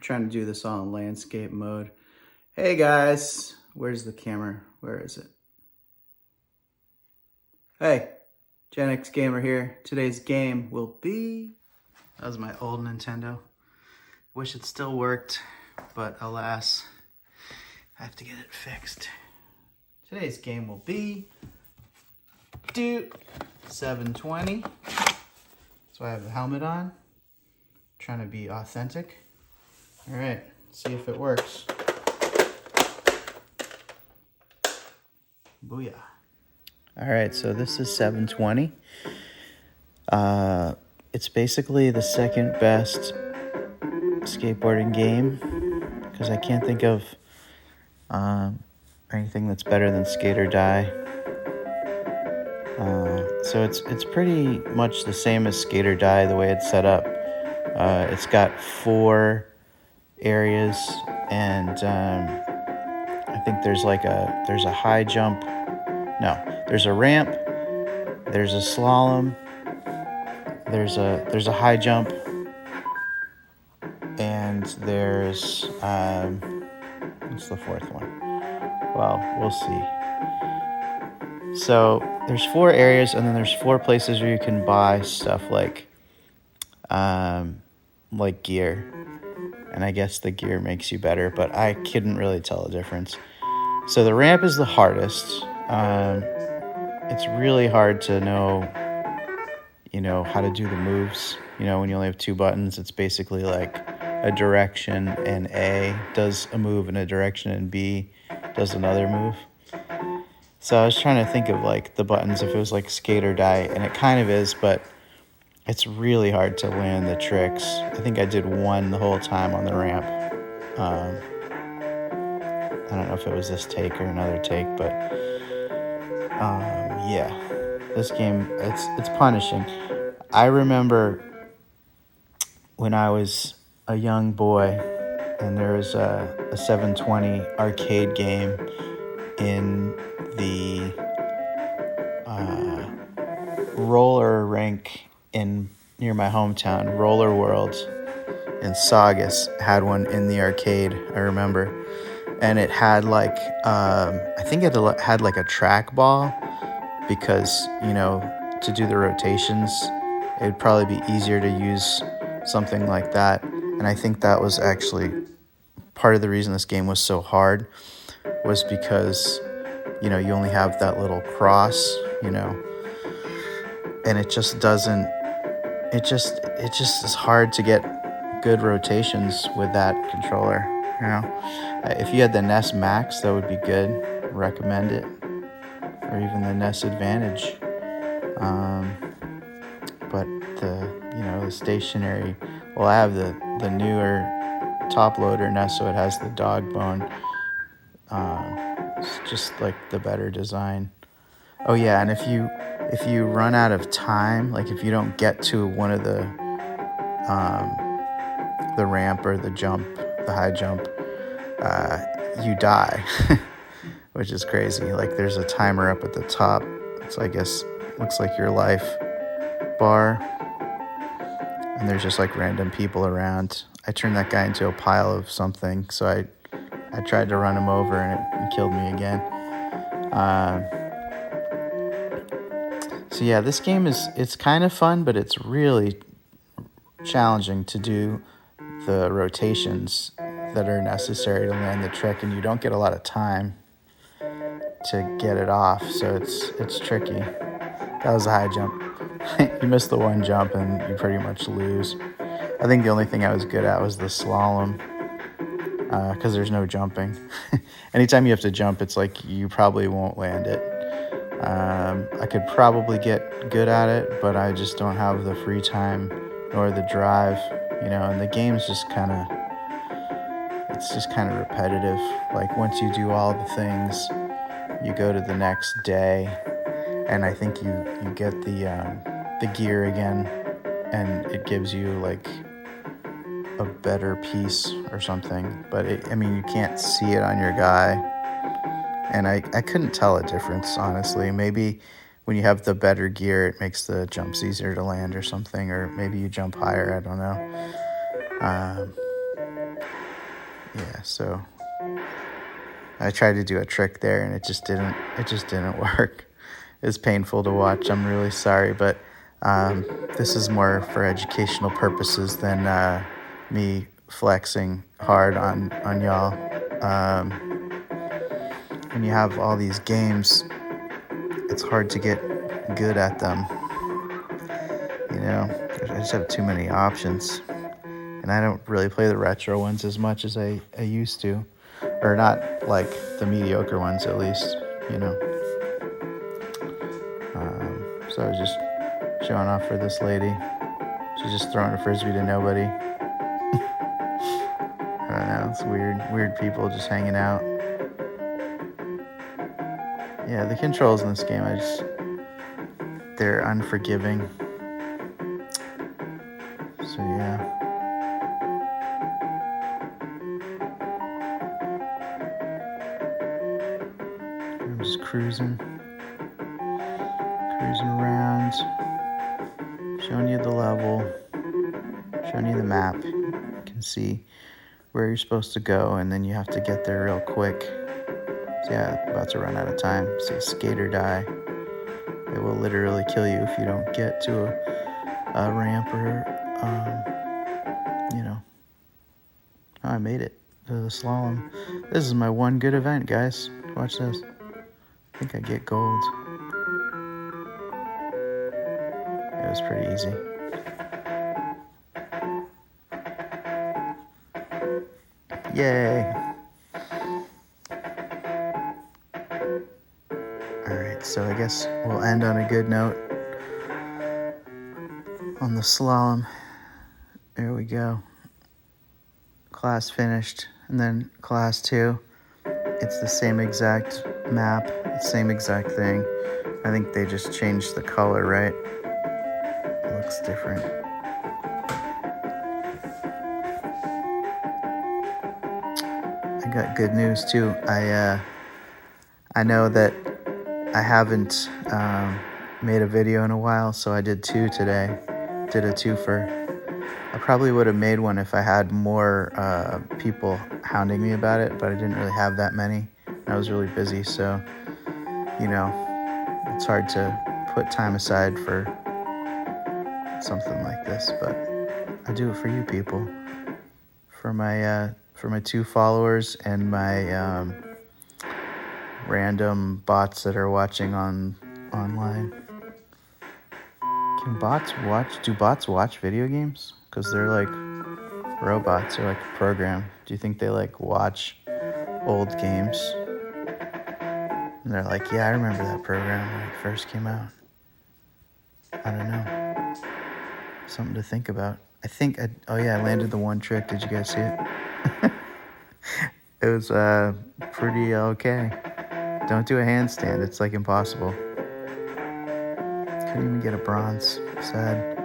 trying to do this all in landscape mode. Hey guys, where's the camera? Where is it? Hey, Gen X Gamer here. Today's game will be... That was my old Nintendo. Wish it still worked, but alas, I have to get it fixed. Today's game will be Duke 720. So I have the helmet on, trying to be authentic. All right, see if it works. Booyah. All right, so this is 720. It's basically the second best skateboarding game because I can't think of anything that's better than Skate or Die. So it's pretty much the same as Skate or Die the way it's set up. It's got 4 areas, and I think there's a high jump. No, there's a ramp. There's a slalom. There's a high jump, and there's what's the 4th one? Well, we'll see. So there's 4 areas, and then there's 4 places where you can buy stuff like gear. And I guess the gear makes you better, but I couldn't really tell the difference. So the ramp is the hardest. It's really hard to know, how to do the moves. When you only have 2 buttons, it's basically like a direction, and A does a move in a direction, and B does another move. So I was trying to think of the buttons if it was like Skate or Die, and it kind of is, but it's really hard to land the tricks. I think I did 1 the whole time on the ramp. I don't know if it was this take or another take, but yeah, this game, it's punishing. I remember when I was a young boy, and there was a 720 arcade game in the roller rink near my hometown. Roller World in Saugus had one in the arcade, I remember. And it had I think it had a track ball because, to do the rotations, it'd probably be easier to use something like that. And I think that was actually part of the reason this game was so hard, was because, you only have that little cross, and it just doesn't, it just is hard to get good rotations with that controller, If you had the NES Max, that would be good. Recommend it. Or even the NES Advantage. But the stationary, well, I have the newer top loader NES, so it has the dog bone. It's just the better design. Oh yeah, and if you run out of time, if you don't get to one of the ramp or the jump, the high jump, you die, which is crazy. There's a timer up at the top. It's, I guess, looks like your life bar, and there's just random people around. I turned that guy into a pile of something, so I tried to run him over, and it killed me again. So yeah, this game it's kind of fun, but it's really challenging to do the rotations that are necessary to land the trick, and you don't get a lot of time to get it off, so it's tricky. That was a high jump. You miss the 1 jump and you pretty much lose. I think the only thing I was good at was the slalom, because there's no jumping. Anytime you have to jump, it's you probably won't land it. I could probably get good at it, but I just don't have the free time nor the drive, and the game's just kind of repetitive. Once you do all the things, you go to the next day, and I think you get the gear again, and it gives you a better piece or something, but you can't see it on your guy, and I couldn't tell a difference, honestly. Maybe when you have the better gear, it makes the jumps easier to land or something, or maybe you jump higher, I don't know. Yeah, so I tried to do a trick there and it just didn't work. It's painful to watch. I'm really sorry, but this is more for educational purposes than me flexing hard on y'all. When you have all these games, it's hard to get good at them. You know, I just have too many options. And I don't really play the retro ones as much as I used to. Or not like the mediocre ones, at least, you know. So I was just showing off for this lady. She's just throwing a frisbee to nobody. I don't know, it's weird people just hanging out. Yeah, the controls in this game, they're unforgiving. So yeah. I'm just cruising around, showing you the level, showing you the map. You can see where you're supposed to go, and then you have to get there real quick. So yeah, about to run out of time. So skate or die. It will literally kill you if you don't get to a ramp or, you know. Oh, I made it to the slalom. This is my one good event, guys. Watch this. I think I get gold. It was pretty easy. Yay. Alright, so I guess we'll end on a good note. On the slalom. There we go. Class finished. And then class 2. It's the same exact map. The same exact thing. I think they just changed the color, right? It looks different. I got good news too. I know that I haven't made a video in a while, so I did 2 today. Did a twofer. I probably would have made one if I had more people hounding me about it, but I didn't really have that many. I was really busy, so, you know, it's hard to put time aside for something like this, but I do it for you people, for my 2 followers and my random bots that are watching online. Can bots watch? Do bots watch video games? Because they're like robots or like a program. Do you think they like watch old games? And they're like, yeah, I remember that program when it first came out. I don't know. Something to think about. Oh yeah, I landed the one trick. Did you guys see it? It was pretty okay. Don't do a handstand. It's like impossible. Couldn't even get a bronze. Sad.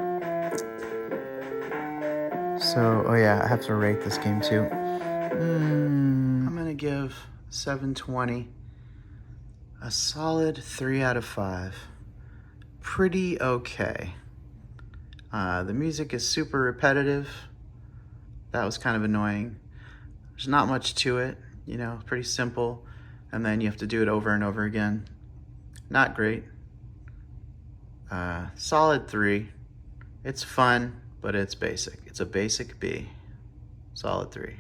So, oh yeah, I have to rate this game too. I'm gonna give 720 a solid 3 out of 5. Pretty okay. The music is super repetitive. That was kind of annoying. There's not much to it, you know, pretty simple. And then you have to do it over and over again. Not great. Solid 3. It's fun, but it's basic. It's a basic B. Solid 3.